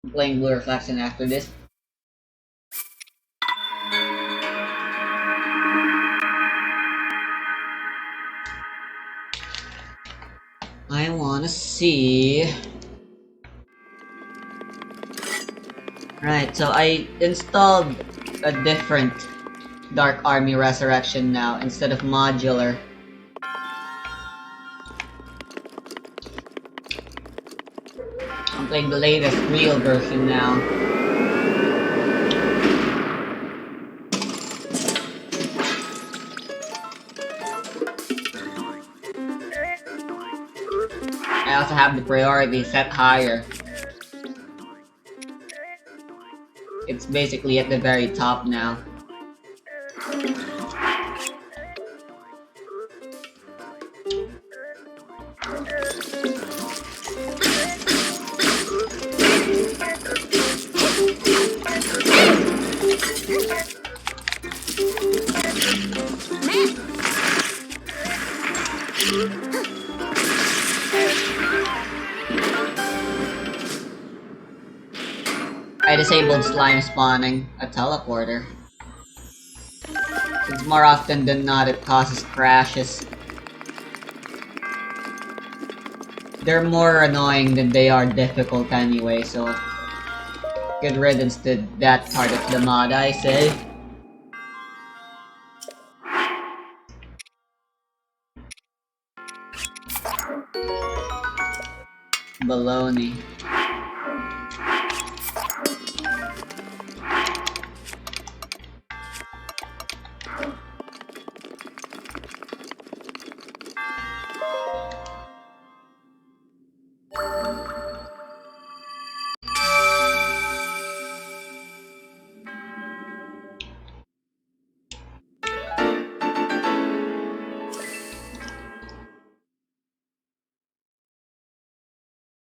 I'm playing Blue Reflection after this. I wanna see... Right, so I installed a different Dark Army Resurrection now instead of modular. I'm playing the latest real version now. I also have the priority set higher. It's basically at the very top now. I disabled slime spawning, a teleporter. Since more often than not it causes crashes. They're more annoying than they are difficult anyway, so... Good riddance to that part of the mod, I say. Baloney.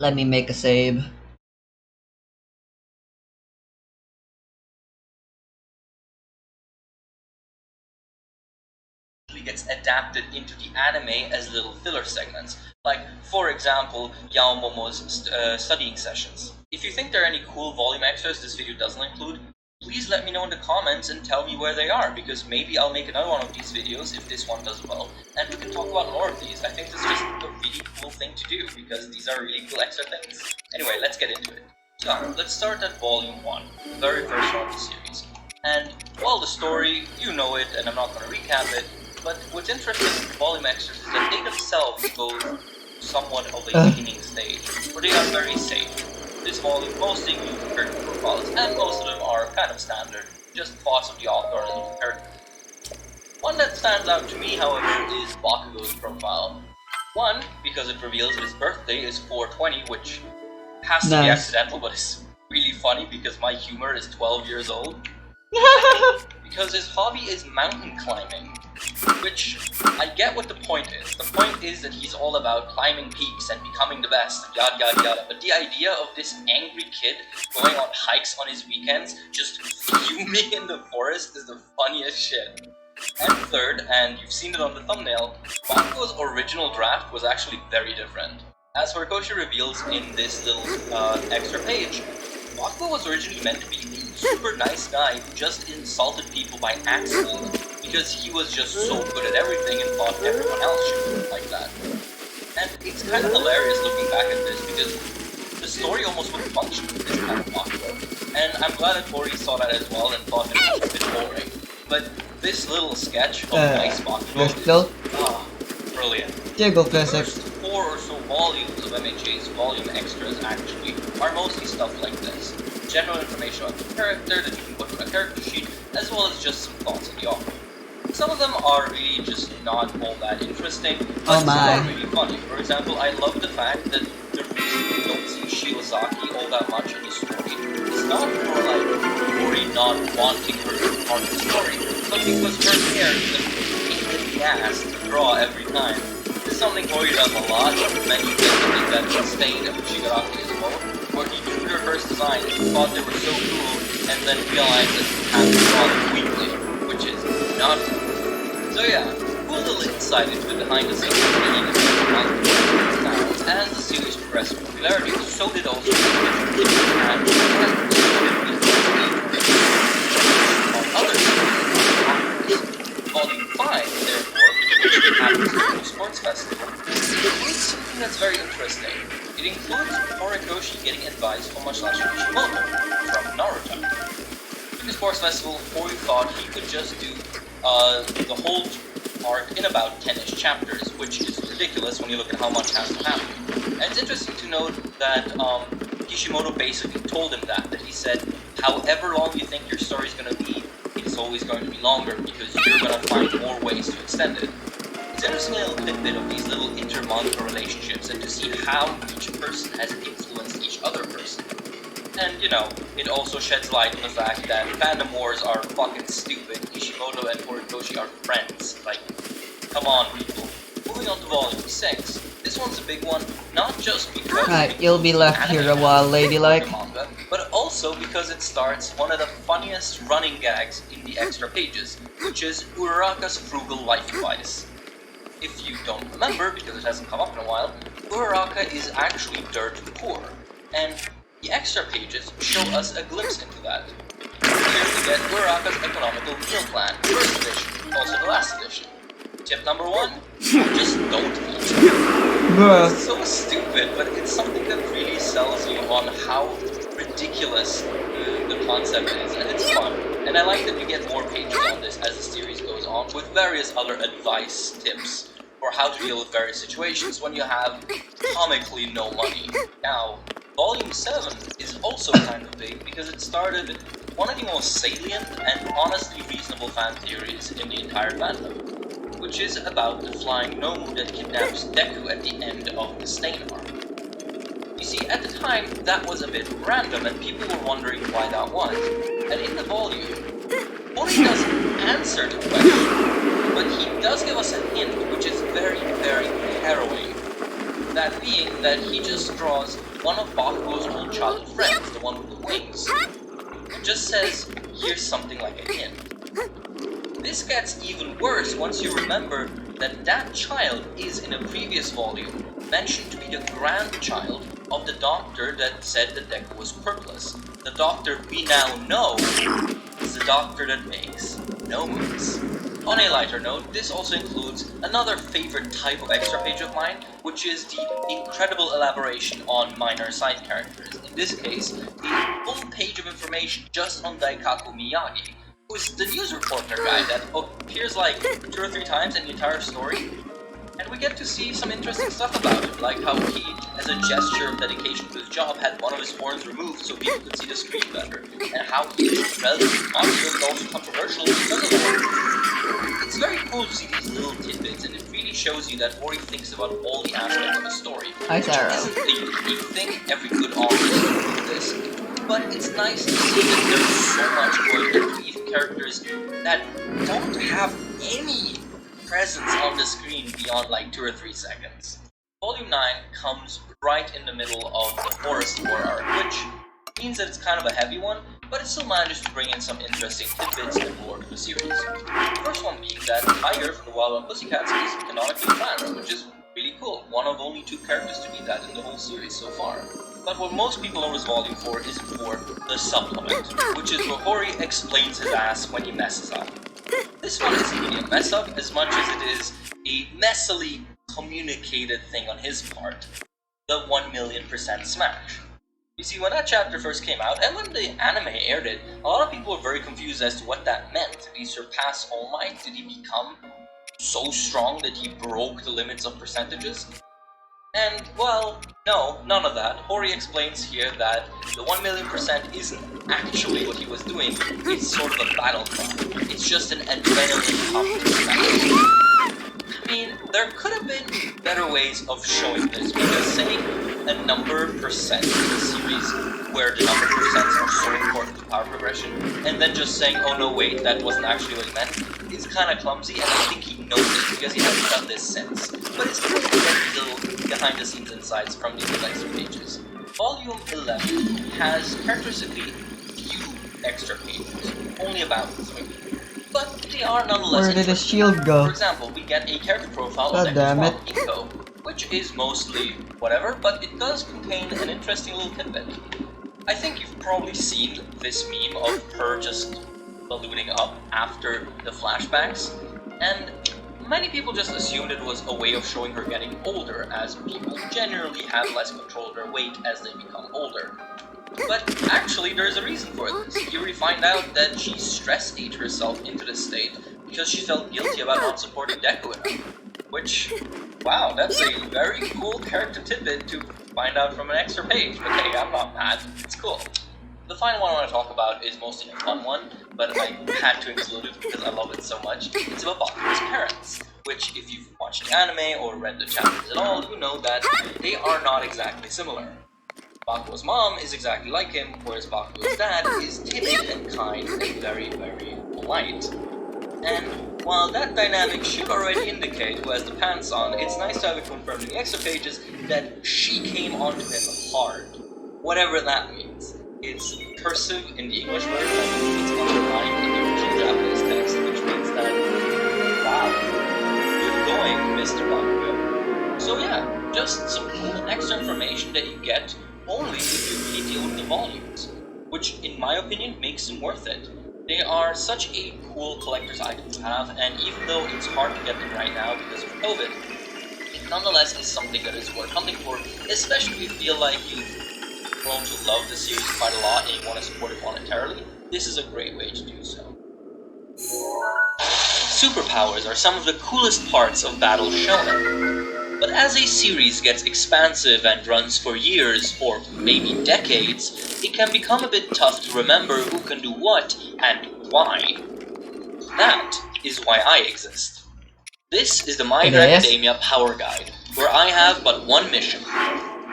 Let me make a save. Gets adapted into the anime as little filler segments, like, for example, Yao Momo's studying sessions. If you think there are any cool volume extras this video doesn't include, please let me know in the comments and tell me where they are, because maybe I'll make another one of these videos if this one does well, and we can talk about more of these. I think this is just a really cool thing to do, because these are really cool extra things. Anyway, let's get into it. So, let's start at Volume 1, the very first one of the series. And, well, the story, you know it, and I'm not going to recap it, but what's interesting with volume extras is that they themselves go somewhat of a beginning stage, where they are very safe. This volume mostly includes character profiles, and most of them are kind of standard, just thoughts of the author and a little character. One that stands out to me, however, is Bakugo's profile. One, because it reveals that his birthday is 420, which has to be accidental, but it's really funny because my humor is 12 years old. Because his hobby is mountain climbing. Which, I get what the point is. The point is that he's all about climbing peaks and becoming the best, yada yada yada. But the idea of this angry kid going on hikes on his weekends, just fuming in the forest, is the funniest shit. And third, and you've seen it on the thumbnail, Bakugo's original draft was actually very different. As Horikoshi reveals in this little extra page, Bakugo was originally meant to be a super nice guy who just insulted people by accident because he was just so good at everything and thought everyone else should do it like that. And it's kind of hilarious looking back at this because the story almost wouldn't function with this kind of Bakugo. And I'm glad that Tori saw that as well and thought that it was a bit boring. But this little sketch of nice Bakugo is brilliant. Jiggle The physics. first 4 or so volumes of MHA's volume extras actually are mostly stuff like this. General information about the character that you can put on a character sheet, as well as just some thoughts of the author. Some of them are really just not all that interesting, but some are really funny. For example, I love the fact that the reason we don't see Shiozaki all that much in the story is not for like Tori not wanting her to be part of the story, but because her hair is a pain in the ass to draw every time. This is something Tori does a lot. She mentioned that Stain of Shigaraki as well, where he drew their first designs, thought they were so cool, and then realized that he had to draw them weekly, which is not cool. So yeah, cool little insight into the behind the scenes of sounds, as the series progressed in popularity, so did also the and on other Volume 5, therefore, which happens to the Sports Festival, includes something that's very interesting. It includes Horikoshi getting advice from Masashi Kishimoto from Naruto. In the Sports Festival, Hori thought he could just do the whole arc in about 10-ish chapters, which is ridiculous when you look at how much has to happen. And it's interesting to note that Kishimoto basically told him that he said, however long you think your story's going to be, it's always going to be longer because you're going to find more ways to extend it. It's interesting little tidbit of these little inter-manga relationships and to see how each person has influenced each other person. And, you know, it also sheds light on the fact that fandom wars are fucking stupid. Kishimoto and Horikoshi are friends. Like, come on, people. Moving on to Volume 6. This one's a big one, not just because Right, you'll be left here a while, ladylike. Manga, but also because it starts one of the funniest running gags in the extra pages, which is Uraraka's frugal life advice. If you don't remember, because it hasn't come up in a while, Uraraka is actually dirt poor, and the extra pages show us a glimpse into that. Here we get Uraraka's economical meal plan, first edition, also the last edition. Tip number 1, just don't eat. Bruh. It's so stupid, but it's something that really sells you on how ridiculous the concept is, and it's fun. And I like that we get more pages on this as the series goes on, with various other advice tips for how to deal with various situations when you have comically no money. Now, Volume 7 is also kind of big because it started one of the most salient and honestly reasonable fan theories in the entire fandom, which is about the flying Nomu that kidnaps Deku at the end of the Stain arc. You see, at the time, that was a bit random and people were wondering why that was. And in the volume, Hori doesn't answer the question, but he does give us a hint, which is very, very harrowing. That being that he just draws one of Bakugo's old childhood friends, the one with the wings, and just says, here's something like a hint. This gets even worse once you remember that that child is in a previous volume mentioned to be the grandchild of the doctor that said that Deku was purpless. The doctor we now know is the doctor that makes Nomus. On a lighter note, this also includes another favorite type of extra page of mine, which is the incredible elaboration on minor side characters. In this case, a full page of information just on Daikaku Miyagi, who's the news reporter guy that appears like 2 or 3 times in the entire story. And we get to see some interesting stuff about it, like how he, as a gesture of dedication to his job, had one of his horns removed so people could see the screen better, and how he is relatively popular but also controversial because of it. It's very cool to see these little tidbits, and it really shows you that Hori thinks about all the aspects of the story. Hi, Sarah. Which isn't a unique thing, every good author does this, but it's nice to see that there's so much work into even characters that don't have any presence on the screen beyond like 2 or 3 seconds. Volume 9 comes right in the middle of the Forest War arc, which means that it's kind of a heavy one, but it still manages to bring in some interesting tidbits and lore to the series. The first one being that Tiger from the Wild Wild Pussycats is canonically trans, which is really cool. One of only 2 characters to be that in the whole series so far. But what most people know as Volume 4 is for the supplement, which is where Hori explains his ass when he messes up. This one isn't really a mess up as much as it is a messily communicated thing on his part. The 1,000,000% smash. You see, when that chapter first came out, and when the anime aired it, a lot of people were very confused as to what that meant. Did he surpass All Might? Did he become so strong that he broke the limits of percentages? And, well, no, none of that. Hori explains here that the 1,000,000% isn't actually what he was doing, it's sort of a battle cry. It's just an adrenaline pump battle. I mean, there could have been better ways of showing this, because saying a number percent in the series, where the number percents are so important to power progression, and then just saying, oh no wait, that wasn't actually what he meant, is kind of clumsy, and I think he knows it, because he hasn't done this since. But it's cool to get these little behind-the-scenes insights from these extra pages. Volume 11 has characteristically few extra pages, only about 3. But they are nonetheless Where did the interesting. shield go? For example, we get a character profile God of damn Deku's it. mom, Inko, which is mostly whatever, but it does contain an interesting little tidbit. I think you've probably seen this meme of her just ballooning up after the flashbacks, and many people just assumed it was a way of showing her getting older, as people generally have less control of their weight as they become older. But actually, there's a reason for this. Yuri find out that she stress ate herself into this state because she felt guilty about not supporting Deku enough. Which, wow, that's a very cool character tidbit to find out from an extra page, but hey, I'm not mad. It's cool. The final one I want to talk about is mostly a fun one, but I had to include it because I love it so much. It's about Bakugo's parents, which, if you've watched the anime or read the chapters at all, you know that they are not exactly similar. Bakugo's mom is exactly like him, whereas Bakugo's dad is timid and kind and very, very polite. And while that dynamic should already indicate who has the pants on, it's nice to have it confirmed in the extra pages that she came onto him hard. Whatever that means. It's cursive in the English version, and it's underlined in the original Japanese text, which means that, wow, good going, Mr. Bakugo. So yeah, just some cool extra information that you get only if you read the older volumes, which in my opinion makes them worth it. They are such a cool collector's item to have, and even though it's hard to get them right now because of COVID, it nonetheless is something that is worth hunting for, especially if you feel like you've grown to love the series quite a lot and you want to support it monetarily. This is a great way to do so. Superpowers are some of the coolest parts of Battle Shonen. But as a series gets expansive and runs for years, or maybe decades, it can become a bit tough to remember who can do what and why. That is why I exist. This is the My Hero Academia Power Guide, where I have but one mission.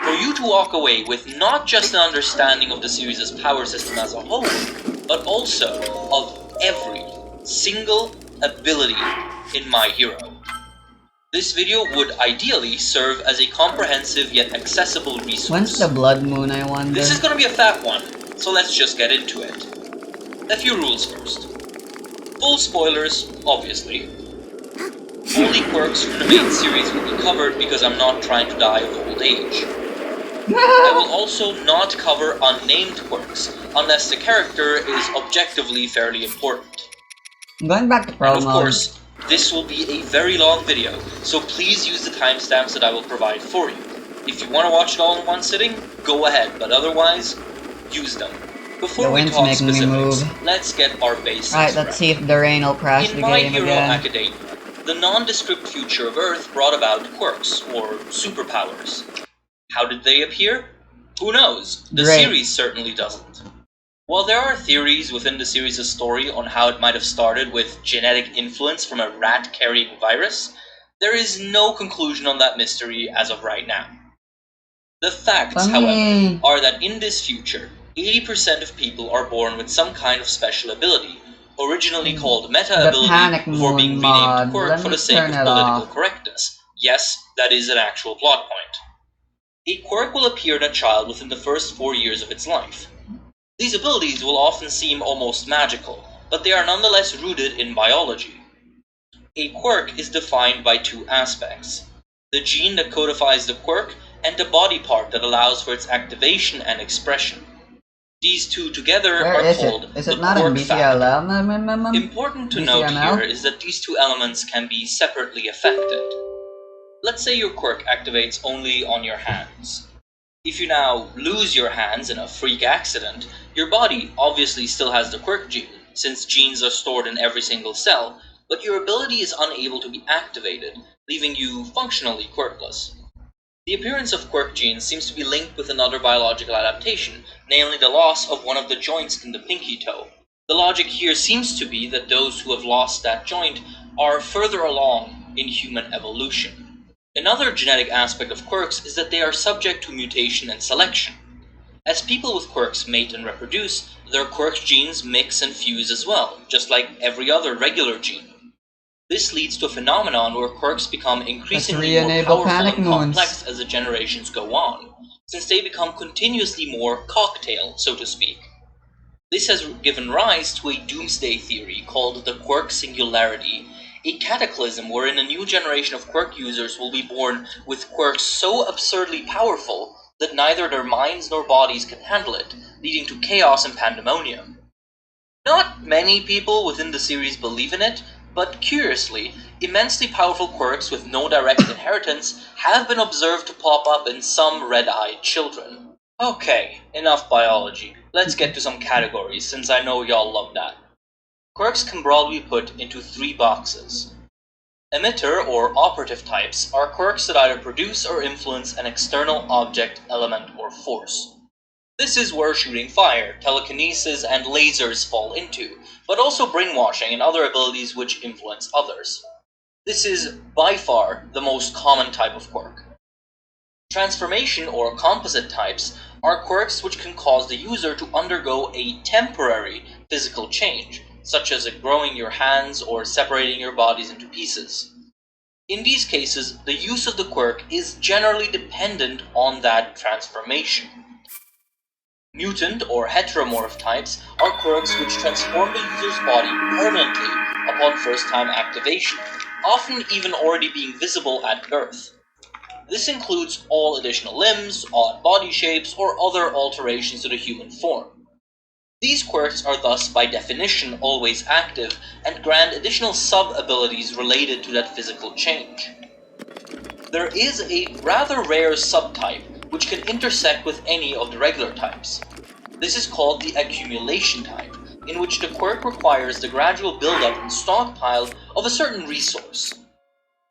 For you to walk away with not just an understanding of the series' power system as a whole, but also of every single ability in My Hero. This video would ideally serve as a comprehensive yet accessible resource. When's the blood moon, I wonder? This is gonna be a fat one, so let's just get into it. A few rules first. Full spoilers, obviously. Only quirks from the main series will be covered because I'm not trying to die of old age. I will also not cover unnamed quirks, unless the character is objectively fairly important. I'm going back to promo. And of course, this will be a very long video, so please use the timestamps that I will provide for you. If you want to watch it all in one sitting, go ahead, but otherwise, use them. Before we talk specifics, let's get our basics right. Let's see if the rain will crash the game again. In My Hero Academia, the nondescript future of Earth brought about quirks, or superpowers. How did they appear? Who knows? The series certainly doesn't. While there are theories within the series' story on how it might have started with genetic influence from a rat-carrying virus, there is no conclusion on that mystery as of right now. The facts, however, are that in this future, 80% of people are born with some kind of special ability, originally called meta-ability before being renamed quirk for the sake of political correctness. Yes, that is an actual plot point. A quirk will appear in a child within the first 4 years of its life. These abilities will often seem almost magical, but they are nonetheless rooted in biology. A quirk is defined by two aspects: the gene that codifies the quirk and the body part that allows for its activation and expression. These two together are called the quirk factor. Important to note here is that these two elements can be separately affected. Let's say your quirk activates only on your hands. If you now lose your hands in a freak accident, your body obviously still has the quirk gene, since genes are stored in every single cell, but your ability is unable to be activated, leaving you functionally quirkless. The appearance of quirk genes seems to be linked with another biological adaptation, namely the loss of one of the joints in the pinky toe. The logic here seems to be that those who have lost that joint are further along in human evolution. Another genetic aspect of quirks is that they are subject to mutation and selection. As people with quirks mate and reproduce, their quirk genes mix and fuse as well, just like every other regular gene. This leads to a phenomenon where quirks become increasingly more powerful and complex as the generations go on, since they become continuously more cocktail, so to speak. This has given rise to a doomsday theory called the quirk singularity, a cataclysm wherein a new generation of quirk users will be born with quirks so absurdly powerful that neither their minds nor bodies can handle it, leading to chaos and pandemonium. Not many people within the series believe in it, but curiously, immensely powerful quirks with no direct inheritance have been observed to pop up in some red-eyed children. Okay, enough biology. Let's get to some categories, since I know y'all love that. Quirks can broadly be put into 3 boxes. Emitter or operative types are quirks that either produce or influence an external object, element, or force. This is where shooting fire, telekinesis, and lasers fall into, but also brainwashing and other abilities which influence others. This is by far the most common type of quirk. Transformation or composite types are quirks which can cause the user to undergo a temporary physical change, such as growing your hands or separating your bodies into pieces. In these cases, the use of the quirk is generally dependent on that transformation. Mutant or heteromorph types are quirks which transform the user's body permanently upon first-time activation, often even already being visible at birth. This includes all additional limbs, odd body shapes, or other alterations to the human form. These quirks are thus by definition always active and grant additional sub-abilities related to that physical change. There is a rather rare subtype which can intersect with any of the regular types. This is called the accumulation type, in which the quirk requires the gradual buildup and stockpile of a certain resource.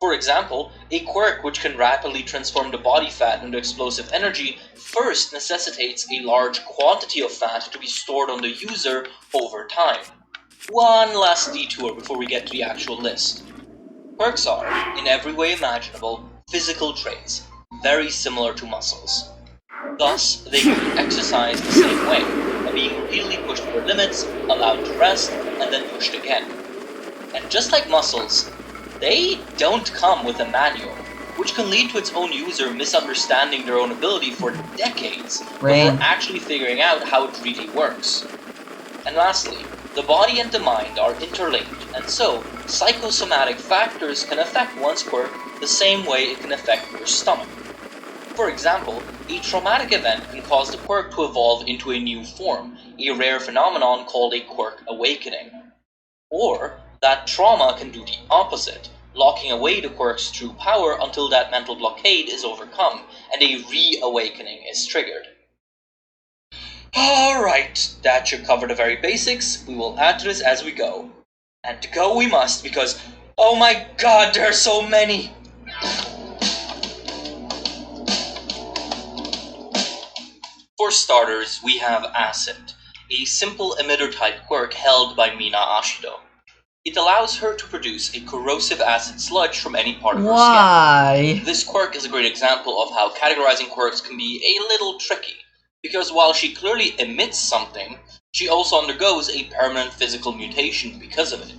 For example, a quirk which can rapidly transform the body fat into explosive energy first necessitates a large quantity of fat to be stored on the user over time. One last detour before we get to the actual list. Quirks are, in every way imaginable, physical traits, very similar to muscles. Thus, they can be exercised the same way, by being repeatedly pushed to their limits, allowed to rest, and then pushed again. And just like muscles, they don't come with a manual, which can lead to its own user misunderstanding their own ability for decades before actually figuring out how it really works. And lastly, the body and the mind are interlinked, and so psychosomatic factors can affect one's quirk the same way it can affect your stomach. For example, a traumatic event can cause the quirk to evolve into a new form, a rare phenomenon called a quirk awakening. Or, that trauma can do the opposite, locking away the quirk's true power until that mental blockade is overcome and a reawakening is triggered. Alright, that should cover the very basics. We will add to this as we go. And to go we must, because, oh my god, there are so many! For starters, we have Acid, a simple emitter-type quirk held by Mina Ashido. It allows her to produce a corrosive acid sludge from any part of her skin. This quirk is a great example of how categorizing quirks can be a little tricky, because while she clearly emits something, she also undergoes a permanent physical mutation because of it.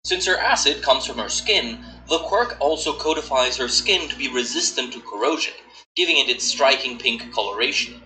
Since her acid comes from her skin, the quirk also codifies her skin to be resistant to corrosion, giving it its striking pink coloration,